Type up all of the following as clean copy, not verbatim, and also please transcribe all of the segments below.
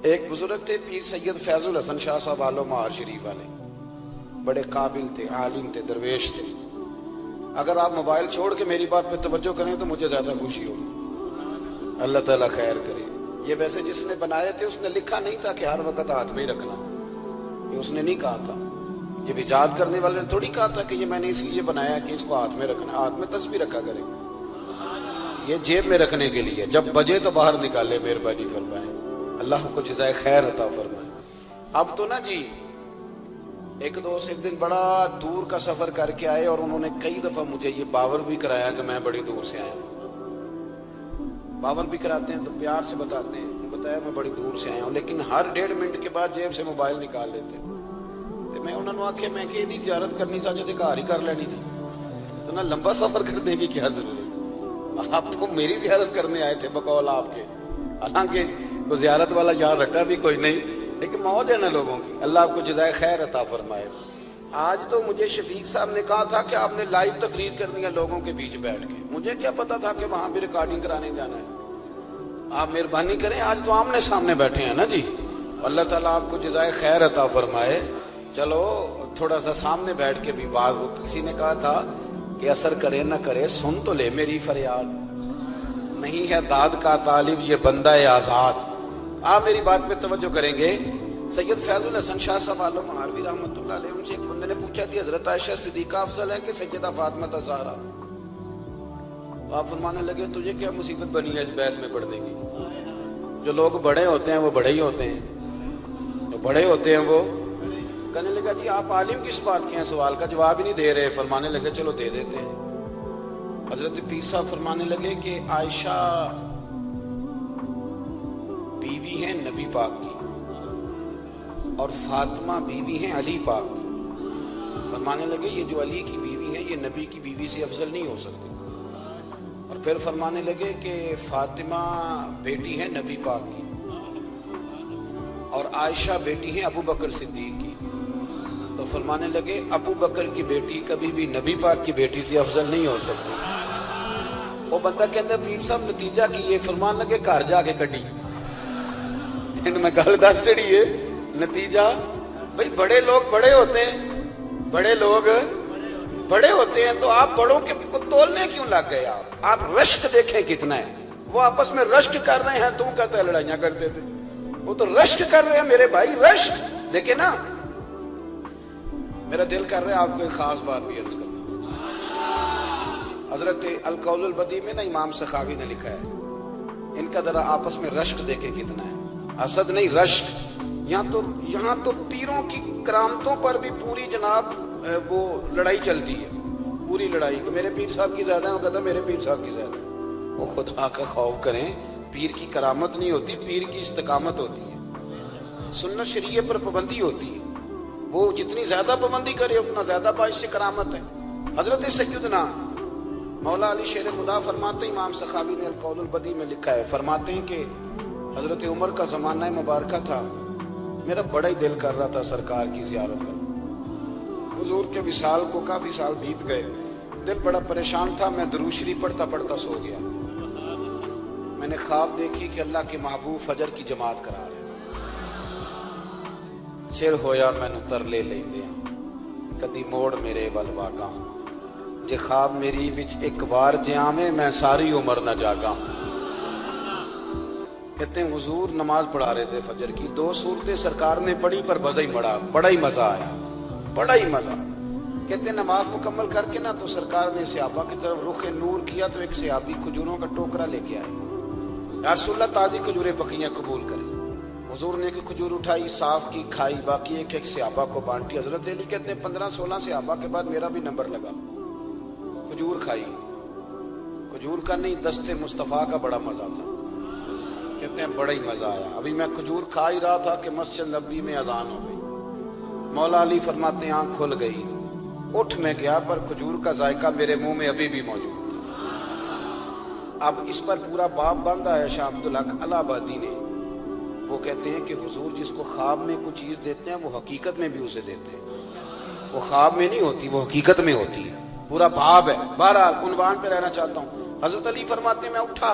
ایک بزرگ تھے پیر سید فیض الحسن شاہ صاحب آلو مہار شریف والے، بڑے قابل تھے، عالم تھے، درویش تھے۔ اگر آپ موبائل چھوڑ کے میری بات پہ توجہ کریں تو مجھے زیادہ خوشی ہوگی، اللہ تعالیٰ خیر کرے۔ یہ ویسے جس نے بنائے تھے اس نے لکھا نہیں تھا کہ ہر وقت ہاتھ میں ہی رکھنا، یہ اس نے نہیں کہا تھا۔ یہ ایجاد کرنے والے نے تھوڑی کہا تھا کہ یہ میں نے اس لیے بنایا کہ اس کو ہاتھ میں رکھنا، ہاتھ میں تسبیح رکھا کرے، یہ جیب میں رکھنے کے لیے، جب بجے تو باہر نکالے، مہربانی فرمائیں، اللہ کو جزائے خیر عطا فرمائے۔ اب تو نا جی ایک دوست ایک دن بڑا دور کا سفر کر کے آئے اور انہوں نے کئی دفعہ مجھے یہ باور بھی کرایا کہ میں بڑی دور سے آیا ہوں۔ باور بھی کراتے ہیں تو پیار سے بتاتے ہیں، بتایا میں بڑی دور سے آیا ہوں، لیکن ہر 1.5 منٹ کے بعد جیب سے موبائل نکال لیتے ہیں۔ تو میں انہوں نے آخیا میں کہ یہ زیارت کرنی چاہیے تو گھر ہی کر لینی سی، تو نہ لمبا سفر کرنے کی کیا ضرورت، آپ تو میری زیارت کرنے آئے تھے بقول آپ کے، حالانکہ وہ زیارت والا یہاں رٹا بھی کوئی نہیں، لیکن موج ہے نا لوگوں کی، اللہ آپ کو جزائے خیر عطا فرمائے۔ آج تو مجھے شفیق صاحب نے کہا تھا کہ آپ نے لائیو تقریر کرنی ہے لوگوں کے بیچ بیٹھ کے، مجھے کیا پتا تھا کہ وہاں بھی ریکارڈنگ کرانے جانا ہے۔ آپ مہربانی کریں، آج تو آمنے سامنے بیٹھے ہیں نا جی، اللہ تعالیٰ آپ کو جزائے خیر عطا فرمائے۔ چلو تھوڑا سا سامنے بیٹھ کے بھی بات، وہ کسی نے کہا تھا کہ اثر کرے نہ کرے سن تو لے میری فریاد، نہیں ہے داد کا طالب یہ بندہ آزاد۔ آپ میری بات پہ توجہ کریں گے، سید فیض الحسن شاہ صاحب آلو مہاروی رحمۃ اللہ علیہ، ان سے ایک بندے نے پوچھا کہ حضرت عائشہ صدیقہ افضل ہے کہ سیدہ فاطمہ زہرا؟ آپ فرمانے لگے تجھے کیا مصیبت بنی ہے اس بحث میں پڑھنے کی، جو لوگ بڑے ہوتے ہیں وہ بڑے ہی ہوتے ہیں، جو بڑے ہوتے ہیں وہ۔ کہنے لگا جی آپ عالم کس بات کے ہیں، سوال کا جواب ہی نہیں دے رہے۔ فرمانے لگے چلو دے دیتے ہیں۔ حضرت پیر صاحب فرمانے لگے کہ عائشہ بیوی ہیں نبی پاک کی اور فاطمہ بیوی ہیں علی پاک کی۔ فرمانے لگے یہ جو علی کی بیوی ہیں یہ نبی کی بیوی سے افضل نہیں ہو سکتی۔ اور پھر فرمانے لگے کہ فاطمہ بیٹی ہیں نبی پاک کی اور عائشہ بیٹی ہیں ابو بکر صدیق کی۔ تو فرمانے لگے ابو بکر کی بیٹی کبھی بھی نبی پاک کی بیٹی سے افضل نہیں ہو سکتی۔ وہ بندہ کے اندر پیر صاحب نتیجہ کی یہ فرمان لگے گھر جا کے کڈی میں گل دس چڑی ہے نتیجہ، بھئی بڑے لوگ بڑے ہوتے ہیں، بڑے لوگ بڑے ہوتے ہیں تو آپ بڑوں کے کو تولنے کیوں لگ گئے؟ آپ رشک دیکھیں کتنا ہے، وہ آپس میں رشک کر رہے ہیں، تم کہتا ہے لڑائیاں کرتے تھے، وہ تو رشک کر رہے ہیں میرے بھائی، رشک دیکھیں نا۔ میرا دل کر رہا ہے آپ کو ایک خاص بات بھی عرض کروں۔ حضرت القول البدیع میں نا امام سخاوی نے لکھا ہے، ان کا ذرا آپس میں رشک دیکھیں کتنا ہے، حسد نہیں رشک۔ یہاں تو پیروں کی کرامتوں پر بھی پوری جناب وہ لڑائی چلتی ہے، پوری لڑائی کہ میرے پیر صاحب کی زیادہ ہے، وہ کہتا میرے پیر صاحب کی زیادہ ہے۔ وہ خدا کا خوف کریں، پیر کی کرامت نہیں ہوتی، پیر کی استقامت ہوتی ہے، سنت شریعت پر پابندی ہوتی ہے، وہ جتنی زیادہ پابندی کرے اتنا زیادہ باعث سے کرامت ہے۔ حضرت سیدنا مولا علی شیر خدا فرماتے ہیں، امام سخاوی نے القول البدیع میں لکھا ہے، فرماتے ہیں کہ حضرت عمر کا زمانہ مبارکہ تھا، میرا بڑا ہی دل کر رہا تھا سرکار کی زیارت کرنا۔ حضور کے وصال کو کافی سال بیت گئے، دل بڑا پریشان تھا، میں درود شریف پڑھتا پڑھتا سو گیا۔ میں نے خواب دیکھی کہ اللہ کے محبوب فجر کی جماعت کرا رہے، چر ہویا مینوں ترلے لیندیاں کدی موڑ میرے ول واگاں، جے خواب میری وچ ایک بار جے آویں میں ساری عمر نہ جاگاں۔ کہتے ہیں حضور نماز پڑھا رہے تھے فجر کی، 2 سورتیں سرکار نے پڑھی پر بڑا ہی مزہ آیا، بڑا ہی مزہ۔ کہتے ہیں نماز مکمل کر کے نا تو سرکار نے صحابہ کی طرف رخ نور کیا تو ایک صحابی کھجوروں کا ٹوکرا لے کے آئے، یا رسول اللہ تازی کھجوریں پکیاں قبول کریں۔ حضور نے ایک کھجور اٹھائی، صاف کی، کھائی، باقی ایک ایک صحابہ کو بانٹی۔ حضرت علی کہتے ہیں 15-16 صحابہ کے بعد میرا بھی نمبر لگا، کھجور کھائی، کھجور کا نہیں دستے مصطفیٰ کا بڑا مزہ تھا۔ کہتے ہیں بڑا ہی مزہ آیا، ابھی میں کھجور کھا ہی رہا تھا کہ مسجد نبوی میں اذان ہو گئی۔ مولا علی فرماتے ہیں آنکھ کھل گئی، اٹھ میں گیا پر کھجور کا ذائقہ میرے منہ میں ابھی بھی موجود تھا۔ اب اس پر پورا باب باندھا ہے شاہ عبدالحق الہ آبادی نے، وہ کہتے ہیں کہ حضور جس کو خواب میں کوئی چیز دیتے ہیں وہ حقیقت میں بھی اسے دیتے ہیں، وہ خواب میں نہیں ہوتی، وہ حقیقت میں ہوتی ہے، پورا باب ہے۔ بہرحال عنوان پہ رہنا چاہتا ہوں، حضرت علی فرماتے ہیں میں اٹھا،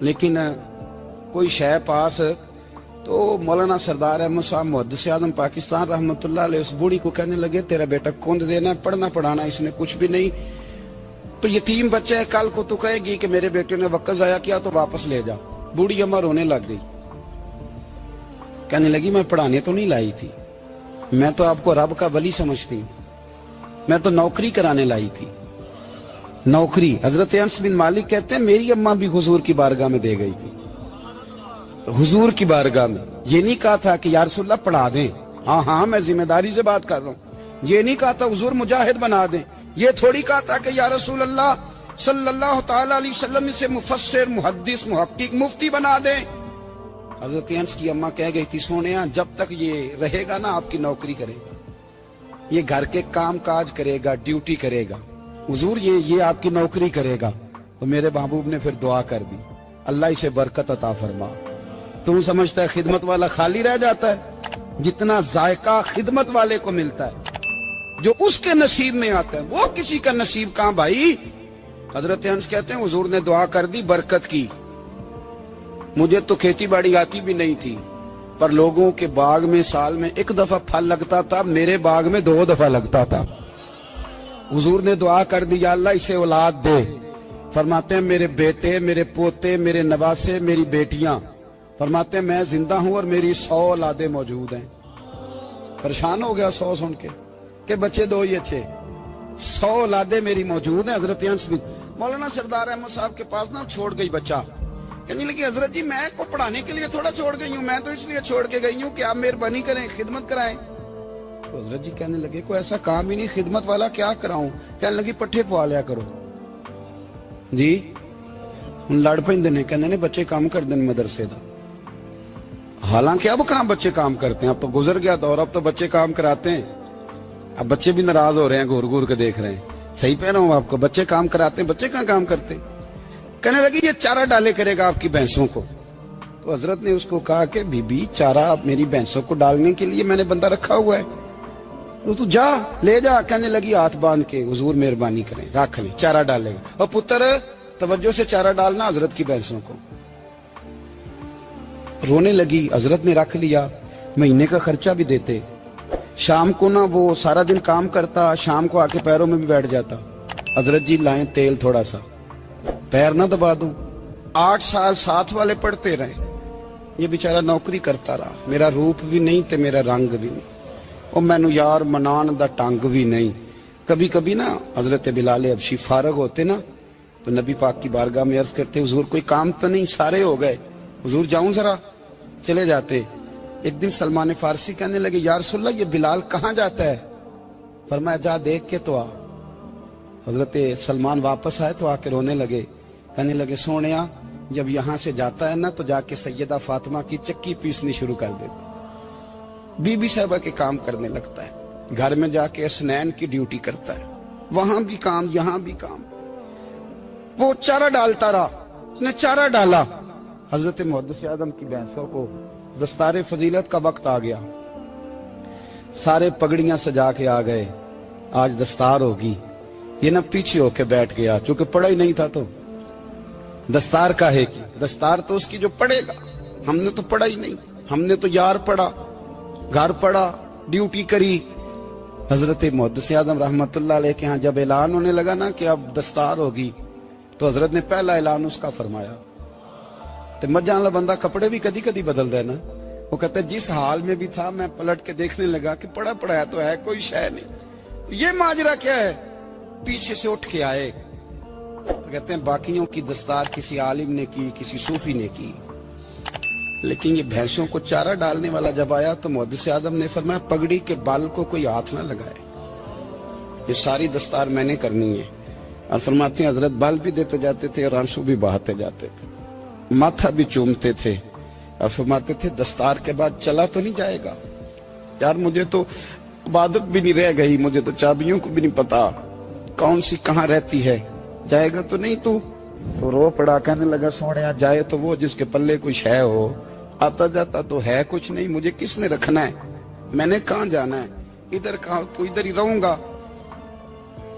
لیکن کوئی شے پاس تو مولانا سردار احمد صاحب محدث اعظم پاکستان رحمۃ اللہ علیہ اس بوڑھی کو کہنے لگے تیرا بیٹا کند دینا ہے، پڑھنا پڑھانا اس نے کچھ بھی نہیں، تو یتیم بچہ ہے، کل کو تو کہے گی کہ میرے بیٹے نے وقت ضائع کیا تو واپس لے جا۔ بوڑھی اماں رونے لگ گئی، کہنے لگی میں پڑھانے تو نہیں لائی تھی، میں تو آپ کو رب کا ولی سمجھتی ہوں، میں تو نوکری کرانے لائی تھی، نوکری۔ حضرت انس بن مالک کہتے ہیں میری اماں بھی حضور کی بارگاہ میں دے گئی تھی، حضور کی بارگاہ میں یہ نہیں کہا تھا کہ یا رسول اللہ پڑھا دیں، ہاں میں ذمہ داری سے بات کر رہا ہوں، یہ نہیں کہا تھا حضور مجاہد بنا دیں، یہ تھوڑی کہا تھا کہ یا رسول اللہ صلی اللہ تعالی علیہ وسلم سے مفسر محدث محقق مفتی بنا دیں۔ حضرت انس کی اماں کہہ گئی تھی سونیا جب تک یہ رہے گا نا آپ کی نوکری کرے گا، یہ گھر کے کام کاج کرے گا، ڈیوٹی کرے گا، حضور یہ آپ کی نوکری کرے گا۔ تو میرے محبوب نے پھر دعا کر دی اللہ اسے برکت عطا فرما۔ تم سمجھتا ہے خدمت والا خالی رہ جاتا ہے؟ جتنا ذائقہ خدمت والے کو ملتا ہے، جو اس کے نصیب میں آتا ہے، وہ کسی کا نصیب کہاں بھائی۔ حضرت انس کہتے ہیں حضور نے دعا کر دی، برکت کی۔ مجھے تو کھیتی باڑی آتی بھی نہیں تھی، پر لوگوں کے باغ میں سال میں ایک دفعہ پھل لگتا تھا، میرے باغ میں 2 دفعہ لگتا تھا۔ حضور نے دعا کر دی یا اللہ اسے اولاد دے۔ فرماتے ہیں میرے بیٹے، میرے پوتے، میرے نواسے، میری بیٹیاں، فرماتے ہیں میں زندہ ہوں اور میری 100 اولادیں موجود ہیں۔ پریشان ہو گیا 100 سن کے کہ بچے 2 ہی اچھے، 100 اولادیں میری موجود ہیں۔ حضرت انس بن مولانا سردار احمد صاحب کے پاس نہ چھوڑ گئی بچہ، کہنے لگی حضرت جی میں کو پڑھانے کے لیے تھوڑا چھوڑ گئی ہوں، میں تو اس لیے چھوڑ کے گئی ہوں کہ آپ مہربانی کریں خدمت کرائیں۔ تو حضرت جی کہنے لگے کوئی ایسا کام ہی نہیں، خدمت والا کیا کراؤں؟ کہنے لگی پٹھے پوا لیا کرو جی۔ ہن لڑ پیندے نے، کہنے نے بچے کام کر دیں مدرسے دا، حالانکہ اب کہاں بچے کام کرتے ہیں، اب تو گزر گیا دور، اب تو بچے کام کراتے ہیں۔ اب بچے بھی ناراض ہو رہے ہیں، گھور گھور کے دیکھ رہے ہیں، صحیح پہ رہا ہوں آپ کو، بچے کام کراتے ہیں، بچے کہاں کام کرتے۔ کہنے لگی یہ چارہ ڈالے کرے گا آپ کی بھینسوں کو۔ تو حضرت نے اس کو کہا کہ بی بی چارہ میری بھینسوں کو ڈالنے کے لیے میں نے بندہ رکھا ہوا ہے، تو جا لے جا۔ کہنے لگی ہاتھ باندھ کے حضور مہربانی کریں رکھ لیں، چارہ ڈالے گا۔ اور پتر توجہ سے چارہ ڈالنا حضرت کی بھینسوں کو۔ رونے لگی، حضرت نے رکھ لیا، مہینے کا خرچہ بھی دیتے۔ شام کو نا وہ سارا دن کام کرتا، شام کو آ کے پیروں میں بھی بیٹھ جاتا، حضرت جی لائیں تیل تھوڑا سا، پیر نہ دبا دوں۔ 8 سال ساتھ والے پڑھتے رہے، یہ بیچارہ نوکری کرتا رہا، میرا روپ بھی نہیں تے میرا رنگ بھی نہیں، اور مینو یار منان دا ٹنگ بھی نہیں۔ کبھی کبھی نا حضرت بلال حبشی فارغ ہوتے نا تو نبی پاک کی بارگاہ میں عرض کرتے حضور کوئی کام تو نہیں، سارے ہو گئے، حضور جاؤں ذرا، چلے جاتے۔ ایک دن سلمان فارسی کہنے لگے یا رسول اللہ یہ بلال کہاں جاتا ہے؟ فرمایا جا دیکھ کے تو آ۔ حضرت سلمان واپس آئے تو آ کے رونے لگے، کہنے لگے سونیا جب یہاں سے جاتا ہے نا تو جا کے سیدہ فاطمہ کی چکی پیسنی شروع کر دیتا، بی بی صاحبہ کے کام کرنے لگتا ہے، گھر میں جا کے اسنین کی ڈیوٹی کرتا ہے، وہاں بھی کام یہاں بھی کام۔ وہ چارہ ڈالتا رہا، اس نے چارہ ڈالا۔ حضرت محدث اعظم کی بھینسوں کو دستار فضیلت کا وقت آ گیا، سارے پگڑیاں سجا کے آ گئے، آج دستار ہوگی۔ یہ نہ پیچھے ہو کے بیٹھ گیا، چونکہ پڑھا ہی نہیں تھا تو دستار کاہے کی، دستار تو اس کی جو پڑھے گا، ہم نے تو پڑھا ہی نہیں، ہم نے تو یار پڑھا، گھر پڑھا، ڈیوٹی کری۔ حضرت محدث اعظم رحمت اللہ علیہ کے ہاں جب اعلان ہونے لگا نا کہ اب دستار ہوگی تو حضرت نے پہلا اعلان اس کا فرمایا۔ تو مجھے والا بندہ کپڑے بھی کدی کدی بدل دے نا، وہ کہتا ہے جس حال میں بھی تھا میں پلٹ کے دیکھنے لگا کہ پڑھا پڑھایا تو ہے، کوئی شے نہیں، یہ ماجرا کیا ہے؟ پیچھے سے اٹھ کے آئے تو کہتے ہیں باقیوں کی دستار کسی عالم نے کی، کسی صوفی نے کی، لیکن یہ بھینسوں کو چارہ ڈالنے والا جب آیا تو محدث اعظم نے فرمایا پگڑی کے بال کو کوئی ہاتھ نہ لگائے، یہ ساری دستار میں نے کرنی ہے۔ اور فرماتے ہیں حضرت بال بھی دیتے جاتے تھے اور آنسو بھی بہاتے جاتے تھے، ماتھا بھی چومتے تھے، اور فرماتے تھے دستار کے بعد چلا تو نہیں جائے گا یار، مجھے تو عبادت بھی نہیں رہ گئی، مجھے تو چابیوں کو بھی نہیں پتا کون سی کہاں رہتی ہے، جائے گا تو نہیں تو رو پڑا۔ کہنے لگا سوڑیا جائے تو وہ جس کے پلے کوئی شے ہو، آتا جاتا تو ہے کچھ نہیں، مجھے کس نے رکھنا ہے، میں نے کہاں جانا ہے، ادھر کہاں تو ادھر ہی رہوں گا۔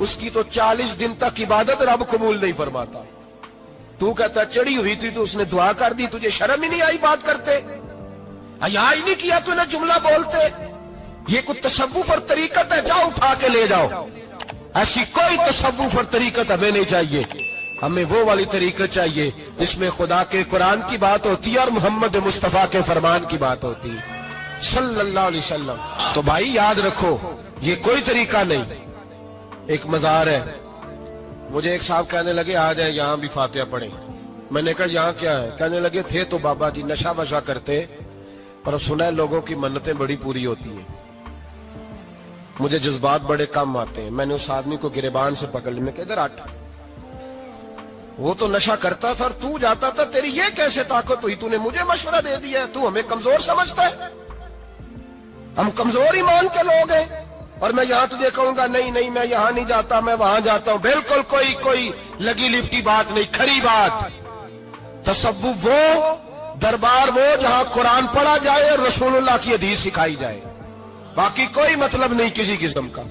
اس کی تو 40 دن تک عبادت رب قبول نہیں فرماتا. تو کہتا چڑی ہوئی تھی تو اس نے دعا کر دی, تجھے شرم ہی نہیں آئی بات کرتے, حیا ہی نہیں کیا تو نے جملہ بولتے. یہ کوئی تصوف اور طریقت ہے؟ جاؤ اٹھا کے لے جاؤ. ایسی کوئی تصوف اور طریقت ہمیں نہیں چاہیے. ہمیں وہ والی طریقت چاہیے جس میں خدا کے قرآن کی بات ہوتی ہے اور محمد مصطفیٰ کے فرمان کی بات ہوتی ہے صلی اللہ علیہ وسلم. تو بھائی یاد رکھو یہ کوئی طریقہ نہیں. ایک مزار ہے, مجھے ایک صاحب کہنے لگے آ جائیں یہاں بھی فاتحہ پڑھیں. میں نے کہا یہاں کیا ہے؟ کہنے لگے تھے تو بابا جی نشہ وشا کرتے اور اب سنا ہے لوگوں کی منتیں بڑی پوری ہوتی ہیں. مجھے جذبات بڑے کم آتے ہیں. میں نے اس آدمی کو گریبان سے پکڑ لی, میں کہ ادھر ہٹ, وہ تو نشہ کرتا تھا اور تو جاتا تھا, تیری یہ کیسے طاقت ہوئی؟ تو نے مجھے مشورہ دے دیا ہے, تو ہمیں کمزور سمجھتا ہے؟ ہم کمزور ایمان کے لوگ ہیں اور میں یہاں تجھے کہوں گا نہیں نہیں میں یہاں نہیں جاتا میں وہاں جاتا ہوں. بالکل کوئی لگی لپٹی بات نہیں, کھری بات. تصوف وہ, دربار وہ جہاں قرآن پڑھا جائے اور رسول اللہ کی حدیث سکھائی جائے, باقی کوئی مطلب نہیں کسی قسم کا.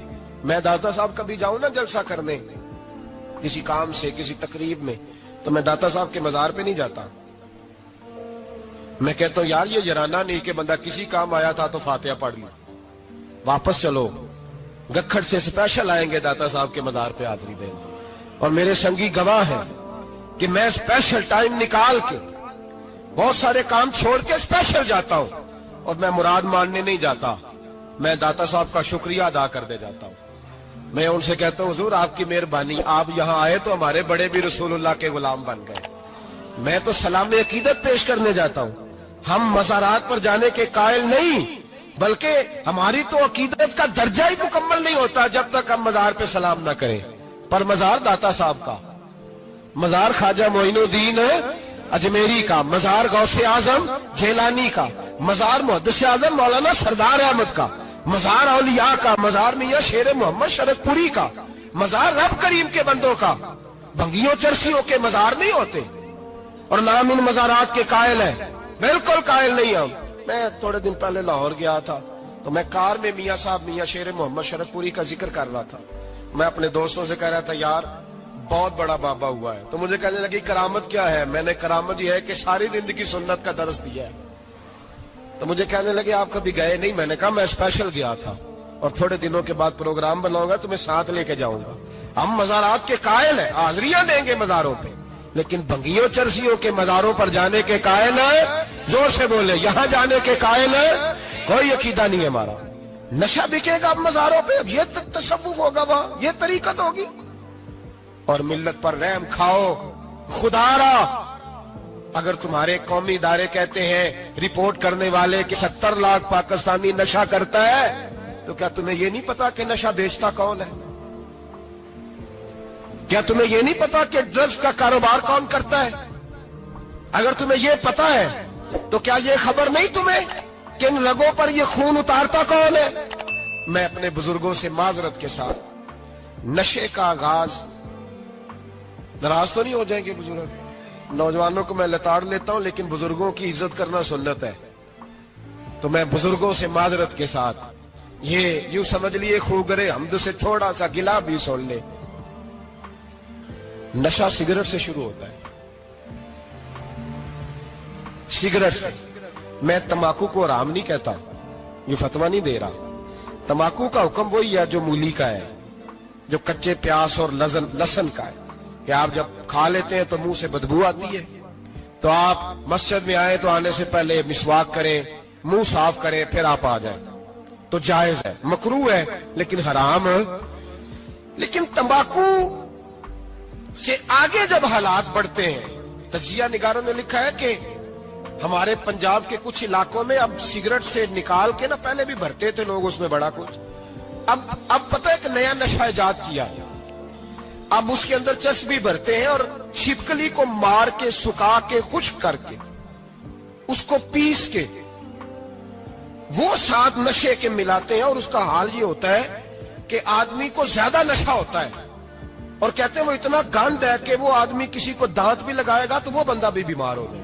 میں داتا صاحب کبھی جاؤں نا جلسہ کرنے کسی کام سے کسی تقریب میں, تو میں داتا صاحب کے مزار پہ نہیں جاتا. میں کہتا ہوں یار یہ جرانہ نہیں کہ بندہ کسی کام آیا تھا تو فاتحہ پڑھ لی, واپس چلو. گکھڑ سے اسپیشل آئیں گے داتا صاحب کے مزار پہ حاضری دیں, اور میرے سنگی گواہ ہیں کہ میں اسپیشل ٹائم نکال کے بہت سارے کام چھوڑ کے اسپیشل جاتا ہوں, اور میں مراد ماننے نہیں جاتا, میں داتا صاحب کا شکریہ ادا کر دے جاتا ہوں. میں ان سے کہتا ہوں حضور آپ کی مہربانی, آپ یہاں آئے تو ہمارے بڑے بھی رسول اللہ کے غلام بن گئے. میں تو سلام عقیدت پیش کرنے جاتا ہوں. ہم مزارات پر جانے کے قائل نہیں, بلکہ ہماری تو عقیدت کا درجہ ہی مکمل نہیں ہوتا جب تک ہم مزار پہ سلام نہ کریں. پر مزار داتا صاحب کا, مزار خواجہ معین الدین اجمیری کا, مزار غوث اعظم جیلانی کا, مزار محدث اعظم مولانا سردار احمد کا, مزار اولیاء کا, مزار میاں شیر محمد شرک پوری کا, مزار رب کریم کے بندوں کا. بھنگیوں چرسیوں کے مزار نہیں ہوتے, اور نام ان مزارات کے قائل ہیں, بالکل قائل نہیں ہم. میں تھوڑے دن پہلے لاہور گیا تھا تو میں کار میں میاں صاحب میاں شیر محمد شرک پوری کا ذکر کر رہا تھا. میں اپنے دوستوں سے کہہ رہا تھا یار بہت بڑا بابا ہوا ہے. تو مجھے کہنے لگی کرامت کیا ہے؟ میں نے کرامت یہ ہے کہ ساری زندگی سنت کا درس دیا ہے. تو مجھے کہنے لگے آپ کبھی گئے نہیں؟ میں نے کہا میں اسپیشل گیا تھا اور تھوڑے دنوں کے بعد پروگرام بناؤں گا تو میں ساتھ لے کے جاؤں گا. ہم مزارات کے قائل ہیں, حاضریاں دیں گے مزاروں پہ, لیکن بھنگیوں چرسیوں کے مزاروں پر جانے کے قائل ہیں. زور سے بولے, یہاں جانے کے قائل ہیں. کوئی عقیدہ نہیں ہے ہمارا. نشہ بکے گا اب مزاروں پہ, اب یہ تصوف ہوگا وہاں, یہ طریقت ہوگی. اور ملت پر رحم کھاؤ خدا را. اگر تمہارے قومی ادارے کہتے ہیں رپورٹ کرنے والے کہ 70 لاکھ پاکستانی نشہ کرتا ہے, تو کیا تمہیں یہ نہیں پتا کہ نشہ بیچتا کون ہے؟ کیا تمہیں یہ نہیں پتا کہ ڈرگز کا کاروبار کون کرتا ہے؟ اگر تمہیں یہ پتا ہے تو کیا یہ خبر نہیں تمہیں کہ ان رگوں پر یہ خون اتارتا کون ہے؟ میں اپنے بزرگوں سے معذرت کے ساتھ, نشے کا آغاز, ناراض تو نہیں ہو جائیں گے بزرگ, نوجوانوں کو میں لتاڑ لیتا ہوں لیکن بزرگوں کی عزت کرنا سنت ہے. تو میں بزرگوں سے معذرت کے ساتھ, یہ یوں سمجھ لیے خوگرے حمد سے تھوڑا سا گلا بھی سن لے. نشہ سگریٹ سے شروع ہوتا ہے, سگریٹ سے. میں تمباکو کو حرام نہیں کہتا, یہ فتویٰ نہیں دے رہا. تمباکو کا حکم وہی ہے جو مولی کا ہے, جو کچے پیاز اور لہسن کا ہے, کہ آپ جب کھا لیتے ہیں تو منہ سے بدبو آتی ہے, تو آپ مسجد میں آئیں تو آنے سے پہلے مسواک کریں, منہ صاف کریں, پھر آپ آ جائیں. تو جائز ہے, مکروہ ہے لیکن حرام. لیکن تمباکو سے آگے جب حالات بڑھتے ہیں, تجزیہ نگاروں نے لکھا ہے کہ ہمارے پنجاب کے کچھ علاقوں میں اب سگریٹ سے نکال کے نا, پہلے بھی بھرتے تھے لوگ اس میں بڑا کچھ, اب پتہ ہے کہ نیا نشہ ایجاد کیا, اب اس کے اندر چسبی بھرتے ہیں اور چھپکلی کو مار کے سکھا کے خشک کر کے اس کو پیس کے وہ ساتھ نشے کے ملاتے ہیں, اور اس کا حال یہ ہوتا ہے کہ آدمی کو زیادہ نشہ ہوتا ہے, اور کہتے ہیں وہ اتنا گند ہے کہ وہ آدمی کسی کو دانت بھی لگائے گا تو وہ بندہ بھی بیمار ہو جائے.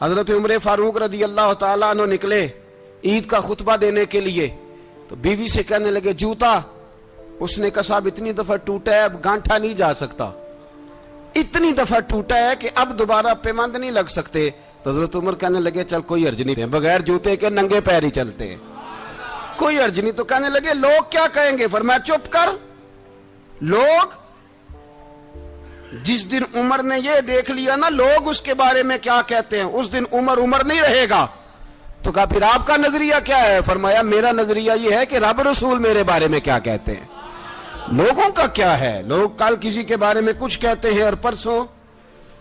حضرت عمر فاروق رضی اللہ تعالیٰ عنہ نکلے عید کا خطبہ دینے کے لیے، تو بیوی سے کہنے لگے جوتا. اس نے کہا صاحب اتنی دفعہ ٹوٹا ہے اب گانٹھا نہیں جا سکتا، اتنی دفعہ ٹوٹا ہے کہ اب دوبارہ پیمند نہیں لگ سکتے. تو حضرت عمر کہنے لگے چل کوئی حرج نہیں، بغیر جوتے کے ننگے پیر ہی چلتے ہیں، کوئی حرج نہیں. تو کہنے لگے لوگ کیا کہیں گے؟ فرمایا چپ کر. لوگ جس دن عمر نے یہ دیکھ لیا نا لوگ اس کے بارے میں کیا کہتے ہیں، اس دن عمر نہیں رہے گا. تو کہا پھر آپ کا نظریہ کیا ہے؟ فرمایا میرا نظریہ یہ ہے کہ رب رسول میرے بارے میں کیا کہتے ہیں. لوگوں کا کیا ہے؟ لوگ کل کسی کے بارے میں کچھ کہتے ہیں اور پرسوں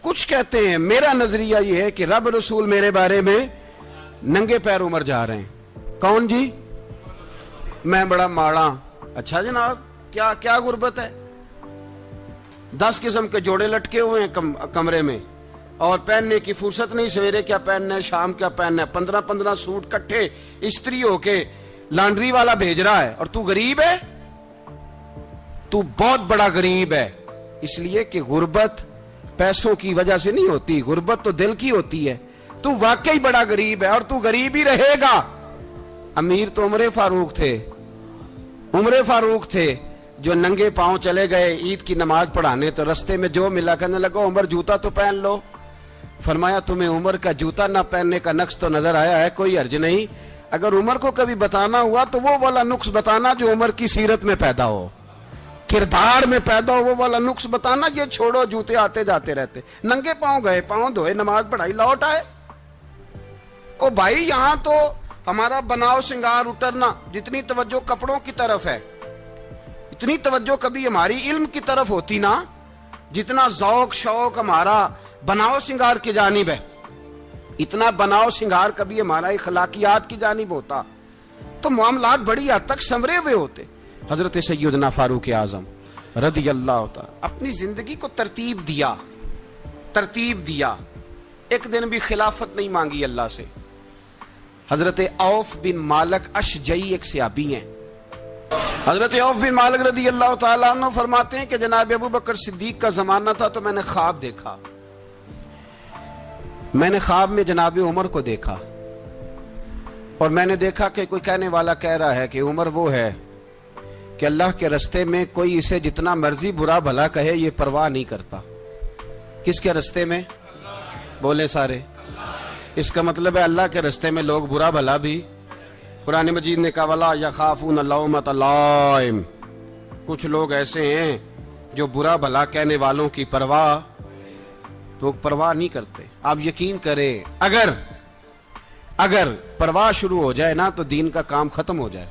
کچھ کہتے ہیں. میرا نظریہ یہ ہے کہ رب رسول میرے بارے میں ننگے پیر عمر جا رہے ہیں. کون جی؟ میں بڑا ماڑا. اچھا جناب کیا غربت ہے؟ 10 قسم کے جوڑے لٹکے ہوئے ہیں کمرے میں اور پہننے کی فرصت نہیں. سویرے کیا پہننا ہے، شام کیا پہننا ہے، 15 سوٹ کٹھے استری ہو کے لانڈری والا بھیج رہا ہے، اور تو غریب ہے. تو بہت بڑا غریب ہے. اس لیے کہ غربت پیسوں کی وجہ سے نہیں ہوتی، غربت تو دل کی ہوتی ہے. تو واقعی بڑا غریب ہے اور تو غریب ہی رہے گا. امیر تو عمر فاروق تھے جو ننگے پاؤں چلے گئے عید کی نماز پڑھانے. تو رستے میں جو ملا کہنے لگا عمر جوتا تو پہن لو. فرمایا تمہیں عمر کا جوتا نہ پہننے کا نقص تو نظر آیا ہے، کوئی حرج نہیں. اگر عمر کو کبھی بتانا ہوا تو وہ والا نقص بتانا جو عمر کی سیرت میں پیدا ہو، کردار میں پیدا ہو، وہ والا نقص بتانا. یہ چھوڑو جوتے آتے جاتے رہتے. ننگے پاؤں گئے، پاؤں دھوئے، نماز پڑھائی، لوٹ آئے. او بھائی یہاں تو ہمارا بناؤ سنگار اترنا، جتنی توجہ کپڑوں کی طرف ہے اتنی توجہ کبھی ہماری علم کی طرف ہوتی نا، جتنا ذوق شوق ہمارا بناؤ سنگار کی جانب ہے، اتنا بناؤ سنگار کبھی ہمارا اخلاقیات کی جانب ہوتا تو معاملات بڑی حد تک سنورے ہوئے ہوتے. حضرت سیدنا فاروق اعظم رضی اللہ تعالی اپنی زندگی کو ترتیب دیا. ایک دن بھی خلافت نہیں مانگی اللہ سے. حضرت عوف بن مالک اشجعی ایک صحابی ہیں. حضرت عوف بن مالک رضی اللہ تعالیٰ عنہ فرماتے ہیں کہ جناب ابو بکر صدیق کا زمانہ تھا تو میں نے خواب دیکھا. میں نے خواب میں جناب عمر کو دیکھا اور میں نے دیکھا کہ کوئی کہنے والا کہہ رہا ہے کہ عمر وہ ہے کہ اللہ کے رستے میں کوئی اسے جتنا مرضی برا بھلا کہے یہ پرواہ نہیں کرتا. کس کے رستے میں؟ بولے سارے. اس کا مطلب ہے اللہ کے رستے میں لوگ برا بھلا بھی. قرآن مجید نے کہا وَلَا يَخَافُونَ لَوْمَةَ لَائِمٍ. کچھ لوگ ایسے ہیں جو برا بھلا کہنے والوں کی پرواہ نہیں کرتے. آپ یقین کریں اگر پرواہ شروع ہو جائے نا تو دین کا کام ختم ہو جائے.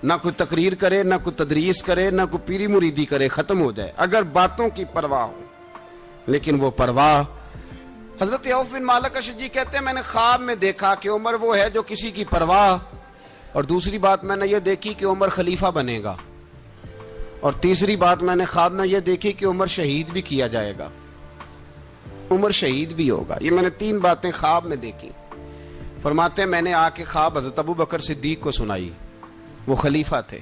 نہ کوئی تقریر کرے، نہ کوئی تدریس کرے، نہ کوئی پیری مریدی کرے، ختم ہو جائے اگر باتوں کی پرواہ ہو. لیکن وہ پرواہ، حضرت عوف بن مالک اشجعی کہتے ہیں میں نے خواب میں دیکھا کہ عمر وہ ہے جو کسی کی پرواہ، اور دوسری بات میں نے یہ دیکھی کہ عمر خلیفہ بنے گا، اور تیسری بات میں نے خواب میں یہ دیکھی کہ عمر شہید بھی کیا جائے گا، عمر شہید بھی ہوگا. یہ میں نے 3 باتیں خواب میں دیکھی. فرماتے ہیں میں نے آ کے خواب حضرت ابو بکر صدیق کو سنائی. وہ خلیفہ تھے.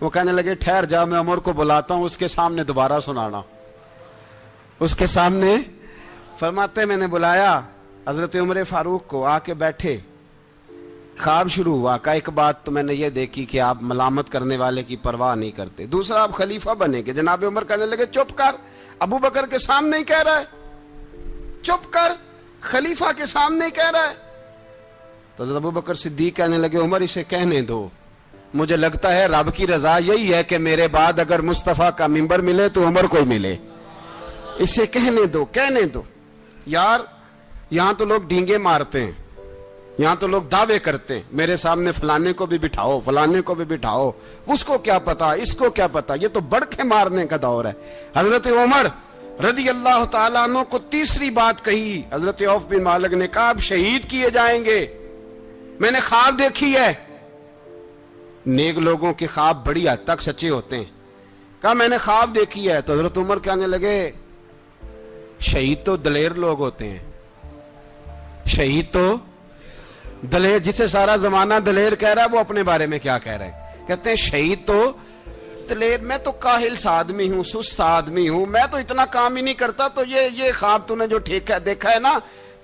وہ کہنے لگے ٹھہر جا، میں عمر کو بلاتا ہوں، اس کے سامنے دوبارہ سنانا. اس کے سامنے. فرماتے میں نے بلایا حضرت عمر فاروق کو، آ کے بیٹھے. خواب شروع ہوا. کا ایک بات تو میں نے یہ دیکھی کہ آپ ملامت کرنے والے کی پرواہ نہیں کرتے. دوسرا آپ خلیفہ بنے گے. جناب عمر کہنے لگے چپ کر، ابو بکر کے سامنے ہی کہہ رہا ہے، چپ کر، خلیفہ کے سامنے ہی کہہ رہا ہے. تو حضرت ابو بکر صدیق کہنے لگے عمر اسے کہنے دو، مجھے لگتا ہے رب کی رضا یہی ہے کہ میرے بعد اگر مصطفیٰ کا منبر ملے تو عمر کو ملے. اسے کہنے دو. یار یہاں تو لوگ ڈینگے مارتے ہیں، یہاں تو لوگ دعوے کرتے ہیں میرے سامنے فلانے کو بھی بٹھاؤ، فلانے کو بھی بٹھاؤ، اس کو کیا پتا، اس کو کیا پتا. یہ تو بڑکے مارنے کا دور ہے. حضرت عمر رضی اللہ تعالیٰ عنہ کو تیسری بات کہی. حضرت عوف بن مالک نے کہا آپ شہید کیے جائیں گے، میں نے خواب دیکھی ہے. نیک لوگوں کے خواب بڑی حد تک سچے ہوتے ہیں. کہا میں نے خواب دیکھی ہے. تو حضرت عمر کہنے لگے شہید تو دلیر لوگ ہوتے ہیں، شہید تو دلیر، جسے سارا زمانہ دلیر کہہ رہا ہے وہ اپنے بارے میں کیا کہہ رہے ہیں؟ کہتے ہیں شہید تو دلیر. میں تو کاہل سا آدمی ہوں، سست آدمی ہوں، میں تو اتنا کام ہی نہیں کرتا. تو یہ خواب تو نے جو دیکھا ہے نا،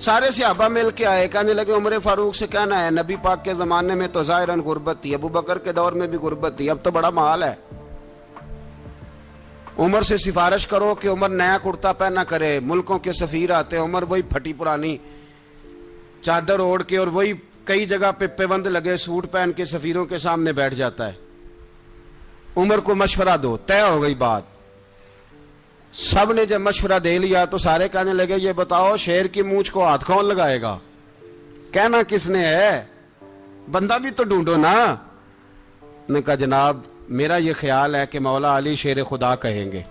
سارے صحابہ مل کے آئے, کہنے لگے عمر فاروق سے کہنا ہے نبی پاک کے زمانے میں تو ظاہراً غربت تھی, ابو بکر کے دور میں بھی غربت تھی, اب تو بڑا محال ہے. عمر سے سفارش کرو کہ عمر نیا کرتا پہنا کرے. ملکوں کے سفیر آتے, عمر وہی پھٹی پرانی چادر اوڑھ کے اور وہی کئی جگہ پہ پیوند لگے سوٹ پہن کے سفیروں کے سامنے بیٹھ جاتا ہے. عمر کو مشورہ دو, طے ہو گئی بات. سب نے جب مشورہ دے لیا تو سارے کہنے لگے یہ بتاؤ شیر کی مونچھ کو ہاتھ کون لگائے گا, کہنا کس نے ہے, بندہ بھی تو ڈھونڈو نا. نے کہا جناب میرا یہ خیال ہے کہ مولا علی شیر خدا کہیں گے,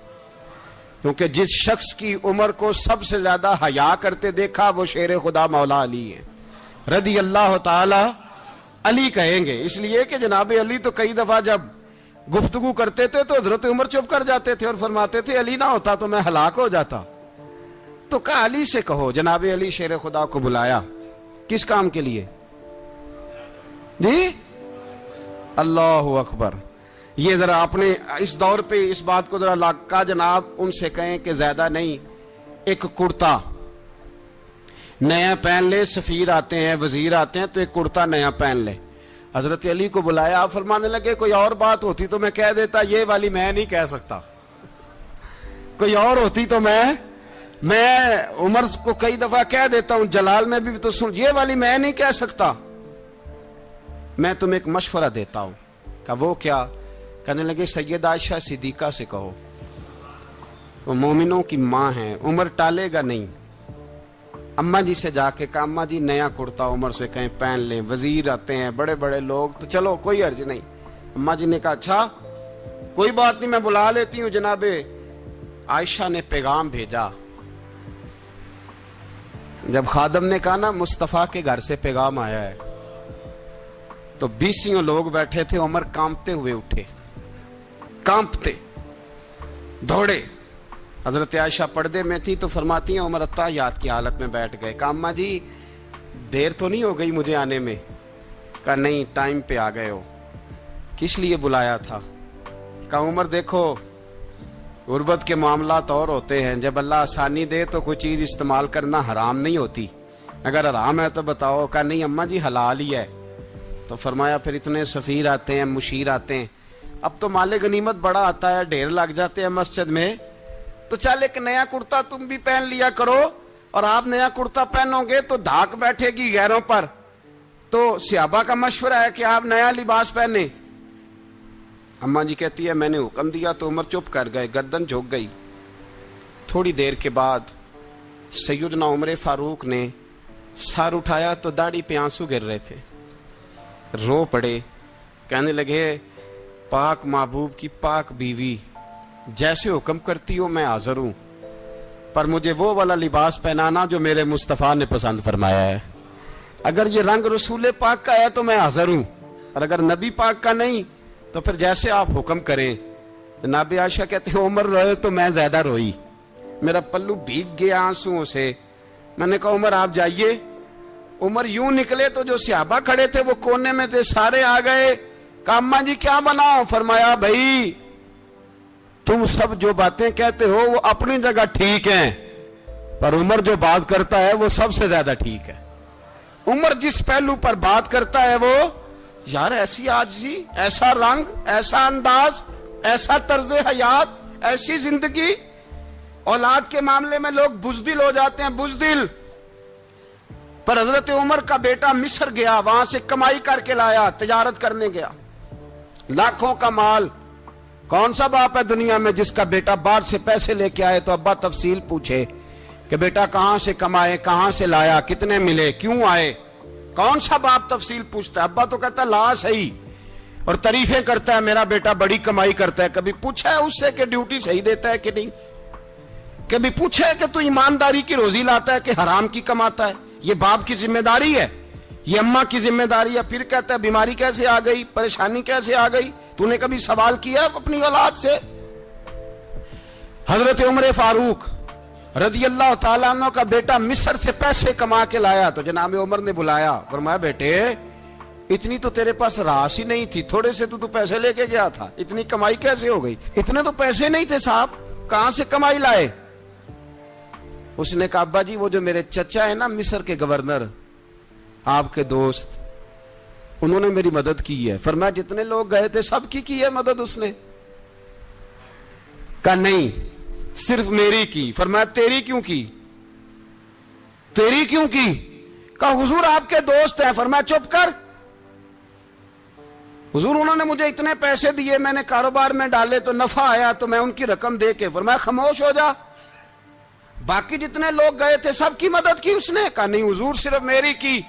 کیونکہ جس شخص کی عمر کو سب سے زیادہ حیا کرتے دیکھا وہ شیر خدا مولا علی ہے رضی اللہ تعالی علی کہیں گے. اس لیے کہ جناب علی تو کئی دفعہ جب گفتگو کرتے تھے تو حضرت عمر چپ کر جاتے تھے اور فرماتے تھے علی نہ ہوتا تو میں ہلاک ہو جاتا. تو کہا علی سے کہو. جناب علی شیر خدا کو بلایا, کس کام کے لیے جی؟ اللہ اکبر. یہ ذرا آپ نے اس دور پہ اس بات کو ذرا لاکا جناب ان سے کہیں کہ زیادہ نہیں, ایک کرتا نیا پہن لے, سفیر آتے ہیں وزیر آتے ہیں تو ایک کرتا نیا پہن لے. حضرت علی کو بلایا, آپ فرمانے لگے کوئی اور بات ہوتی تو میں کہہ دیتا, یہ والی میں نہیں کہہ سکتا. کوئی اور ہوتی تو میں عمر کو کئی دفعہ کہہ دیتا ہوں, جلال میں بھی تو سن, یہ والی میں نہیں کہہ سکتا. میں تمہیں ایک مشورہ دیتا ہوں. کہ وہ کیا؟ کہنے لگے سید عائشہ صدیقہ سے کہو, وہ مومنوں کی ماں ہیں, عمر ٹالے گا نہیں. اماں جی سے جا کے کہا اماں جی نیا کرتا عمر سے کہیں پہن لیں, وزیر آتے ہیں بڑے بڑے لوگ تو چلو کوئی حرج نہیں. اماں جی نے کہا اچھا کوئی بات نہیں میں بلا لیتی ہوں. جناب عائشہ نے پیغام بھیجا. جب خادم نے کہا نا مصطفیٰ کے گھر سے پیغام آیا ہے, تو 20 لوگ بیٹھے تھے. عمر کانپتے ہوئے اٹھے, کانپتے دوڑے. حضرت عائشہ پردے میں تھی تو فرماتی ہیں عمر اتحیات کی حالت میں بیٹھ گئے. کہا اماں جی دیر تو نہیں ہو گئی مجھے آنے میں؟ کہا نہیں ٹائم پہ آ گئے ہو. کس لیے بلایا تھا؟ کہا عمر دیکھو غربت کے معاملات اور ہوتے ہیں, جب اللہ آسانی دے تو کوئی چیز استعمال کرنا حرام نہیں ہوتی, اگر حرام ہے تو بتاؤ. کہا نہیں اماں جی حلال ہی ہے. تو فرمایا پھر اتنے سفیر آتے ہیں مشیر آتے ہیں, اب تو مال غنیمت بڑا آتا ہے, ڈھیر لگ جاتے ہیں مسجد میں, تو چل ایک نیا کرتا تم بھی پہن لیا کرو. اور آپ نیا کرتا پہنو گے تو دھاک بیٹھے گی غیروں پر. تو صحابہ کا مشورہ ہے کہ آپ نیا لباس پہنے. اماں جی کہتی ہے میں نے حکم دیا تو عمر چپ کر گئے, گردن جھک گئی. تھوڑی دیر کے بعد سیدنا عمر فاروق نے سر اٹھایا تو داڑھی پہ آنسو گر رہے تھے, رو پڑے. کہنے لگے پاک محبوب کی پاک بیوی جیسے حکم کرتی ہو میں حاضر ہوں, پر مجھے وہ والا لباس پہنانا جو میرے مصطفیٰ نے پسند فرمایا ہے. اگر یہ رنگ رسول پاک کا ہے تو میں حاضر ہوں, اور اگر نبی پاک کا نہیں تو پھر جیسے آپ حکم کریں. جناب عائشہ کہتے ہیں عمر روئے تو میں زیادہ روئی, میرا پلو بھیگ گیا آنسوؤں سے. میں نے کہا عمر آپ جائیے. عمر یوں نکلے تو جو صحابہ کھڑے تھے وہ کونے میں تھے, سارے آ گئے. کہا اماں جی کیا بناؤ؟ فرمایا بھائی تم سب جو باتیں کہتے ہو وہ اپنی جگہ ٹھیک ہیں, پر عمر جو بات کرتا ہے وہ سب سے زیادہ ٹھیک ہے. عمر جس پہلو پر بات کرتا ہے وہ یار ایسی عاجزی, ایسا رنگ, ایسا انداز, ایسا طرز حیات, ایسی زندگی. اولاد کے معاملے میں لوگ بزدل ہو جاتے ہیں, بزدل. پر حضرت عمر کا بیٹا مصر گیا, وہاں سے کمائی کر کے لایا, تجارت کرنے گیا, لاکھوں کا مال. کون سا باپ ہے دنیا میں جس کا بیٹا باہر سے پیسے لے کے آئے تو ابا تفصیل پوچھے کہ بیٹا کہاں سے کمائے, کہاں سے لایا, کتنے ملے, کیوں آئے؟ کون سا باپ تفصیل پوچھتا ہے؟ ابا تو کہتا ہے لا صحیح, اور تعریفیں کرتا ہے میرا بیٹا بڑی کمائی کرتا ہے. کبھی پوچھا ہے اس سے کہ ڈیوٹی صحیح دیتا ہے کہ نہیں؟ کبھی پوچھا ہے کہ تو ایمانداری کی روزی لاتا ہے کہ حرام کی کماتا ہے؟ یہ باپ کی ذمہ داری ہے, یہ اماں کی ذمہ داری ہے. پھر کہتا ہے بیماری کیسے آ گئی, پریشانی کیسے آ گئی؟ تو نے کبھی سوال کیا اپنی اولاد سے؟ حضرت عمر فاروق رضی اللہ تعالیٰ عنہ کا بیٹا مصر سے پیسے کما کے لایا تو جناب عمر نے بلایا, فرمایا بیٹے اتنی تو تیرے پاس راس ہی نہیں تھی, تھوڑے سے تو پیسے لے کے گیا تھا, اتنی کمائی کیسے ہو گئی؟ اتنے تو پیسے نہیں تھے صاحب, کہاں سے کمائی لائے؟ اس نے کہا ابا جی وہ جو میرے چچا ہے نا مصر کے گورنر آپ کے دوست انہوں نے میری مدد کی ہے. فرمایا جتنے لوگ گئے تھے سب کی ہے مدد اس نے؟ کہا نہیں صرف میری کی. فرمایا تیری کیوں کی؟ تیری کیوں کی؟ کہا حضور آپ کے دوست ہیں. فرمایا چپ کر حضور انہوں نے مجھے اتنے پیسے دیے میں نے کاروبار میں ڈالے تو نفع آیا تو میں ان کی رقم دے کے. فرمایا خاموش ہو جا باقی جتنے لوگ گئے تھے سب کی مدد کی اس نے؟ کہا نہیں حضور صرف میری کی.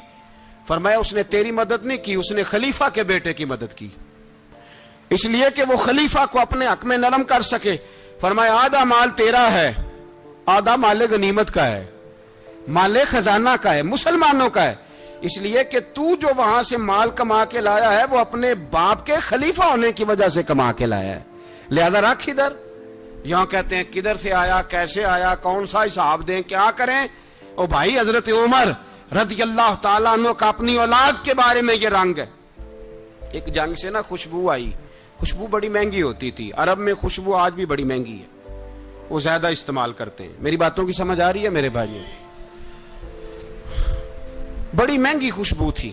فرمایا اس نے تیری مدد نہیں کی اس نے خلیفہ کے بیٹے کی مدد کی اس لیے کہ وہ خلیفہ کو اپنے حق میں نرم کر سکے. فرمایا آدھا مال تیرا ہے آدھا مال غنیمت کا ہے مال خزانہ کا ہے مسلمانوں کا ہے اس لیے کہ تو جو وہاں سے مال کما کے لایا ہے وہ اپنے باپ کے خلیفہ ہونے کی وجہ سے کما کے لایا ہے لہذا رکھ ادھر. یہاں کہتے ہیں کدھر سے آیا کیسے آیا کون سا حساب دیں کیا کریں. او بھائی حضرت عمر رضی اللہ تعالیٰ عنہ کا اپنی اولاد کے بارے میں یہ رنگ ہے. ایک جنگ سے نا خوشبو آئی. خوشبو بڑی مہنگی ہوتی تھی عرب میں خوشبو آج بھی بڑی مہنگی ہے وہ زیادہ استعمال کرتے ہیں. میری باتوں کی سمجھ آ رہی ہے میرے بھائیوں؟ بڑی مہنگی خوشبو تھی.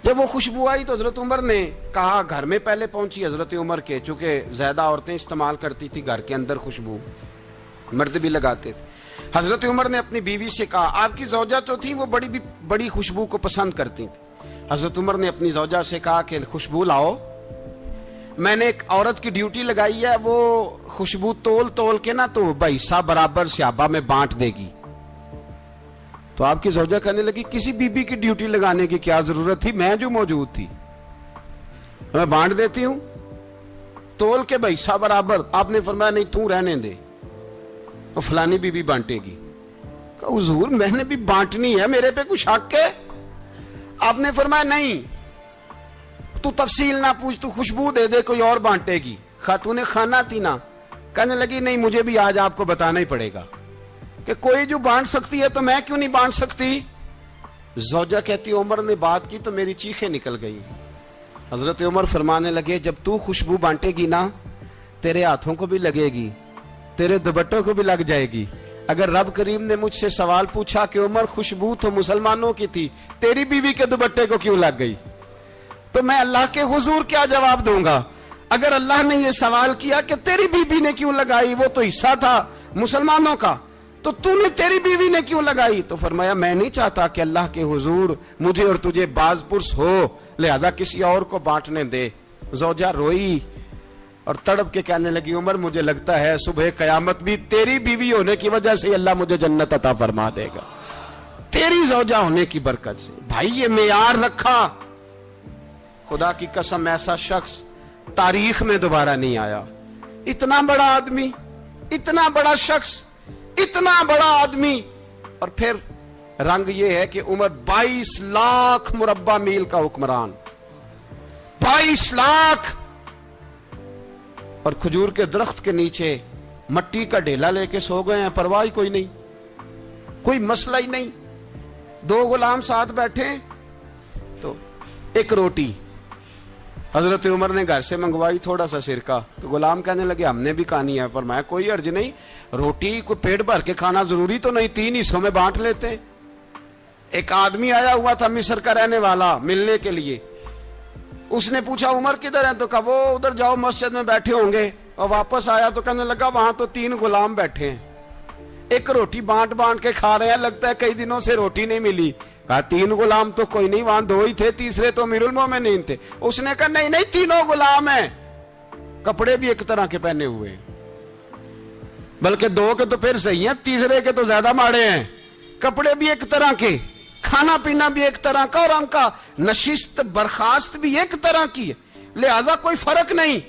جب وہ خوشبو آئی تو حضرت عمر نے کہا گھر میں پہلے پہنچی حضرت عمر کے چونکہ زیادہ عورتیں استعمال کرتی تھی گھر کے اندر خوشبو مرد بھی لگاتے تھے. حضرت عمر نے اپنی بیوی سے کہا آپ کی زوجہ تو تھی وہ بڑی خوشبو کو پسند کرتی تھی. حضرت عمر نے اپنی زوجہ سے کہا کہ خوشبو لاؤ میں نے ایک عورت کی ڈیوٹی لگائی ہے وہ خوشبو تول کے نا تو حصہ برابر صحابہ میں بانٹ دے گی. تو آپ کی زوجہ کہنے لگی کسی بی بی کی ڈیوٹی لگانے کی کیا ضرورت تھی میں جو موجود تھی میں بانٹ دیتی ہوں تول کے حصہ برابر. آپ نے فرمایا نہیں تو رہنے دے وہ فلانی بی بی بانٹے گی. کہا حضور میں نے بھی بانٹنی ہے میرے پہ کچھ حق ہے؟ آپ نے فرمایا نہیں تو تفصیل نہ پوچھ تو خوشبو دے دے کوئی اور بانٹے گی. خاتون خانہ تھی نا کہنے لگی نہیں مجھے بھی آج آپ کو بتانا ہی پڑے گا کہ کوئی جو بانٹ سکتی ہے تو میں کیوں نہیں بانٹ سکتی. زوجہ کہتی عمر نے بات کی تو میری چیخیں نکل گئی. حضرت عمر فرمانے لگے جب تو خوشبو بانٹے گی نا تیرے ہاتھوں کو بھی لگے گی تیرے دوپٹوں کو بھی لگ جائے گی. اگر رب کریم نے مجھ سے سوال پوچھا کہ عمر خوشبو تو مسلمانوں کی تھی تیری بیوی کے دوپٹے کو کیوں لگ گئی تو میں اللہ کے حضور کیا جواب دوں گا. اگر اللہ نے یہ سوال کیا کہ تیری بیوی نے کیوں لگائی وہ تو حصہ تھا مسلمانوں کا تو نے تیری بیوی نے کیوں لگائی. تو فرمایا میں نہیں چاہتا کہ اللہ کے حضور مجھے اور تجھے باز پرس ہو لہذا کسی اور کو بانٹنے دے. زوجہ روئی اور تڑپ کے کہنے لگی عمر مجھے لگتا ہے صبح قیامت بھی تیری بیوی ہونے کی وجہ سے اللہ مجھے جنت عطا فرما دے گا تیری زوجہ ہونے کی برکت سے. بھائی یہ معیار رکھا خدا کی قسم ایسا شخص تاریخ میں دوبارہ نہیں آیا. اتنا بڑا آدمی اتنا بڑا شخص اتنا بڑا آدمی اور پھر رنگ یہ ہے کہ عمر 22 لاکھ مربع میل کا حکمران 22 لاکھ اور کھجور کے درخت کے نیچے مٹی کا ڈھیلا لے کے سو گئے ہیں پرواہ کوئی نہیں کوئی مسئلہ ہی نہیں. 2 غلام ساتھ بیٹھے تو ایک روٹی حضرت عمر نے گھر سے منگوائی تھوڑا سا سرکہ تو غلام کہنے لگے ہم نے بھی کھانی ہے. فرمایا کوئی حرج نہیں روٹی کو پیٹ بھر کے کھانا ضروری تو نہیں 3 حصوں میں بانٹ لیتے. ایک آدمی آیا ہوا تھا مصر کا رہنے والا ملنے کے لیے اس نے پوچھا عمر کدھر ہیں تو کہا وہ ادھر جاؤ مسجد میں بیٹھے ہوں گے اور واپس آیا تو کہنے لگا وہاں تو 3 غلام بیٹھے ہیں ایک روٹی بانٹ کے کھا رہے ہیں لگتا ہے کئی دنوں سے روٹی نہیں ملی. کہا 3 غلام تو کوئی نہیں وہاں 2 ہی تھے تیسرے تو امیر المومنین تھے. اس نے کہا نہیں 3 غلام ہیں کپڑے بھی ایک طرح کے پہنے ہوئے بلکہ 2 کے تو پھر صحیح ہیں تیسرے کے تو زیادہ ماڑے ہیں. کپڑے بھی ایک طرح کے کھانا پینا بھی ایک طرح کا اور ان کا نشست برخاست بھی ایک طرح کی ہے لہذا کوئی فرق نہیں.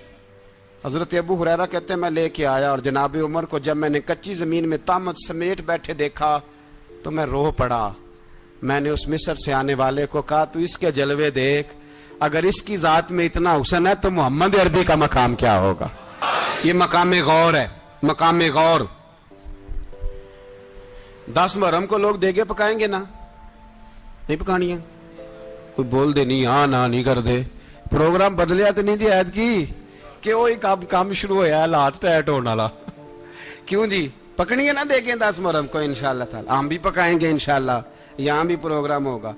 حضرت ابو ہریرہ کہتے ہیں میں لے کے آیا اور جناب عمر کو جب میں نے کچی زمین میں تامت سمیٹ بیٹھے دیکھا تو میں رو پڑا. میں نے اس مصر سے آنے والے کو کہا تو اس کے جلوے دیکھ اگر اس کی ذات میں اتنا حسن ہے تو محمد عربی کا مقام کیا ہوگا. یہ مقام غور ہے مقام غور. 10 محرم کو لوگ دیگے پکائیں گے نا نہیں پکانی ہے کوئی بول دے نہیں ہاں نہ نہیں کر دے پروگرام بدلیا تو نہیں دی عید کی کہ وہی کام شروع ہویا ہے لات ٹائٹ ہونے والا کیوں جی پکنی ہے نا دیکھیں 10 محرم کو انشاءاللہ تعالی, ہم بھی پکائیں گے انشاءاللہ, یہاں بھی پروگرام ہوگا.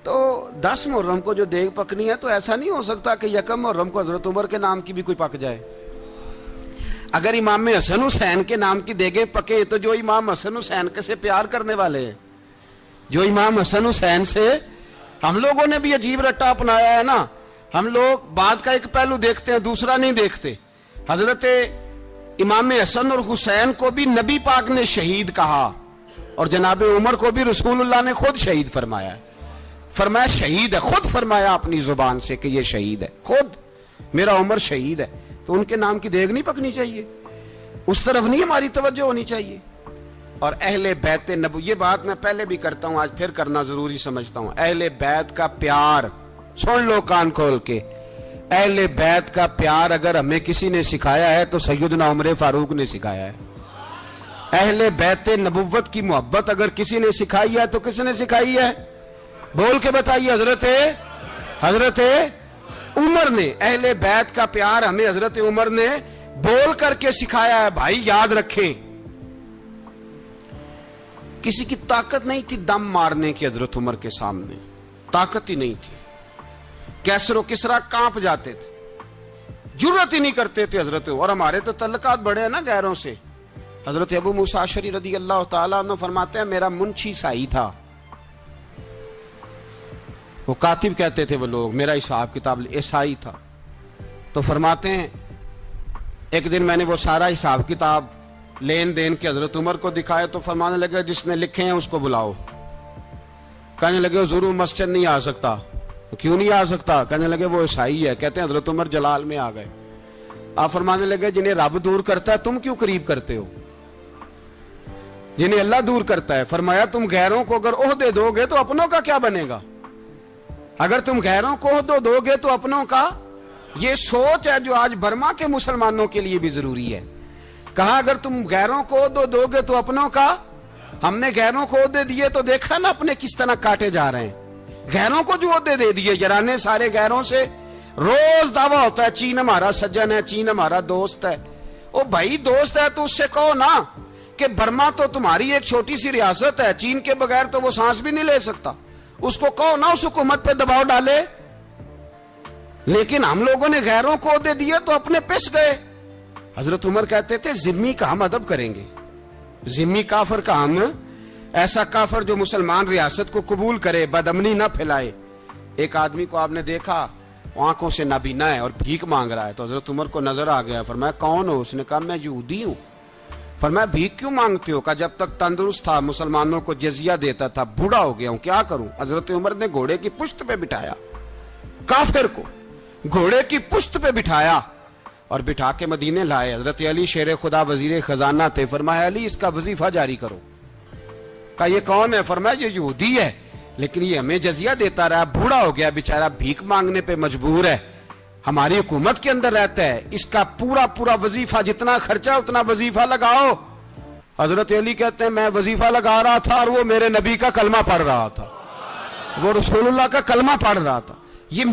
تو 10 محرم کو جو دیگ پکنی ہے تو ایسا نہیں ہو سکتا کہ یکم محرم کو حضرت عمر کے نام کی بھی کوئی پک جائے. اگر امام حسن حسین کے نام کی دیگیں پکے تو جو امام حسن حسین کے سے پیار کرنے والے ہیں, جو امام حسن حسین سے, ہم لوگوں نے بھی عجیب رٹا اپنایا ہے نا, ہم لوگ بات کا ایک پہلو دیکھتے ہیں دوسرا نہیں دیکھتے. حضرت امام حسن اور حسین کو بھی نبی پاک نے شہید کہا, اور جناب عمر کو بھی رسول اللہ نے خود شہید فرمایا. فرمایا شہید ہے, خود فرمایا اپنی زبان سے کہ یہ شہید ہے, خود میرا عمر شہید ہے. تو ان کے نام کی دیگ نہیں پکنی چاہیے, اس طرف نہیں ہماری توجہ ہونی چاہیے. اور اہل بیت نبو, یہ بات میں پہلے بھی کرتا ہوں, آج پھر کرنا ضروری سمجھتا ہوں. اہل بیت کا پیار سن لو کان کھول کے, اہل بیت کا پیار اگر ہمیں کسی نے سکھایا ہے تو سیدنا عمر فاروق نے سکھایا ہے. اہل بیت نبوت کی محبت اگر کسی نے سکھائی ہے تو کس نے سکھائی ہے؟ بول کے بتائیے. حضرت عمر نے. اہل بیت کا پیار ہمیں حضرت عمر نے بول کر کے سکھایا ہے. بھائی یاد رکھیں, کسی کی طاقت نہیں تھی دم مارنے کی حضرت عمر کے سامنے, طاقت ہی نہیں تھی. کیسر و کسرا کانپ جاتے تھے, جرت ہی نہیں کرتے تھے حضرت. اور ہمارے تو تعلقات بڑے ہیں نا غیروں سے. حضرت ابو موسیٰ اشعری رضی اللہ تعالیٰ عنہ فرماتے ہیں میرا منشی عیسائی تھا, وہ کاتب کہتے تھے وہ لوگ, میرا حساب کتاب عیسائی تھا. تو فرماتے ہیں ایک دن میں نے وہ سارا حساب کتاب لین دین کے حضرت عمر کو دکھائے تو فرمانے لگے جس نے لکھے ہیں اس کو بلاؤ. کہنے لگے حضور مسجد نہیں آ سکتا. کیوں نہیں آ سکتا؟ کہنے لگے وہ عیسائی ہے. کہتے ہیں حضرت عمر جلال میں آ گئے. آپ فرمانے لگے جنہیں رب دور کرتا ہے تم کیوں قریب کرتے ہو؟ جنہیں اللہ دور کرتا ہے. فرمایا تم غیروں کو اگر عہدے دو گے تو اپنوں کا کیا بنے گا؟ اگر تم غیروں کو عہدے دو گے تو اپنوں کا. یہ سوچ ہے جو آج برما کے مسلمانوں کے لیے بھی ضروری ہے. کہا اگر تم غیروں کو عہدے دو گے تو اپنوں کا. ہم نے غیروں کو عہدے دیے تو دیکھا نا اپنے کس طرح کاٹے جا رہے ہیں. غیروں کو جو عہدے دے دیے جرانے سارے غیروں سے. روز دعویٰ ہوتا ہے چین ہمارا سجن ہے, چین ہمارا دوست ہے. او بھائی دوست ہے تو اس سے کہو نا کہ برما تو تمہاری ایک چھوٹی سی ریاست ہے, چین کے بغیر تو وہ سانس بھی نہیں لے سکتا. اس کو کہو نا اس حکومت پہ دباؤ ڈالے. لیکن ہم لوگوں نے غیروں کو عہدے دیے تو اپنے پس گئے. حضرت عمر کہتے تھے ذمی کا ہم ادب کریں گے, ذمی کافر کا ہم, ایسا کافر جو مسلمان ریاست کو قبول کرے, بدامنی نہ پھیلائے. ایک آدمی کو آپ نے دیکھا آنکھوں سے نابینا ہے اور بھیک مانگ رہا ہے, تو حضرت عمر کو نظر آ گیا. فرمایا کون ہو؟ اس نے کہا میں یہودی ہوں. فرمایا بھیک کیوں مانگتے ہو؟ کہا جب تک تندرست تھا مسلمانوں کو جزیہ دیتا تھا, بوڑھا ہو گیا ہوں کیا کروں. حضرت عمر نے گھوڑے کی پشت پہ بٹھایا, کافر کو گھوڑے کی پشت پہ بٹھایا اور بٹھا کے مدینے لائے. حضرت علی شیر خدا وزیر خزانہ تھے. فرمایا علی اس کا وظیفہ جاری کرو. کہا یہ کون ہے؟ فرمایا یہ یہودی ہے لیکن یہ ہمیں جزیہ دیتا رہا, بوڑھا ہو گیا بیچارہ, بھیک مانگنے پہ مجبور ہے, ہماری حکومت کے اندر رہتا ہے, اس کا پورا وظیفہ جتنا خرچہ اتنا وظیفہ لگاؤ. حضرت علی کہتے ہیں میں وظیفہ لگا رہا تھا اور وہ میرے نبی کا کلمہ پڑھ رہا تھا, وہ رسول اللہ کا کلمہ پڑھ رہا تھا. یہ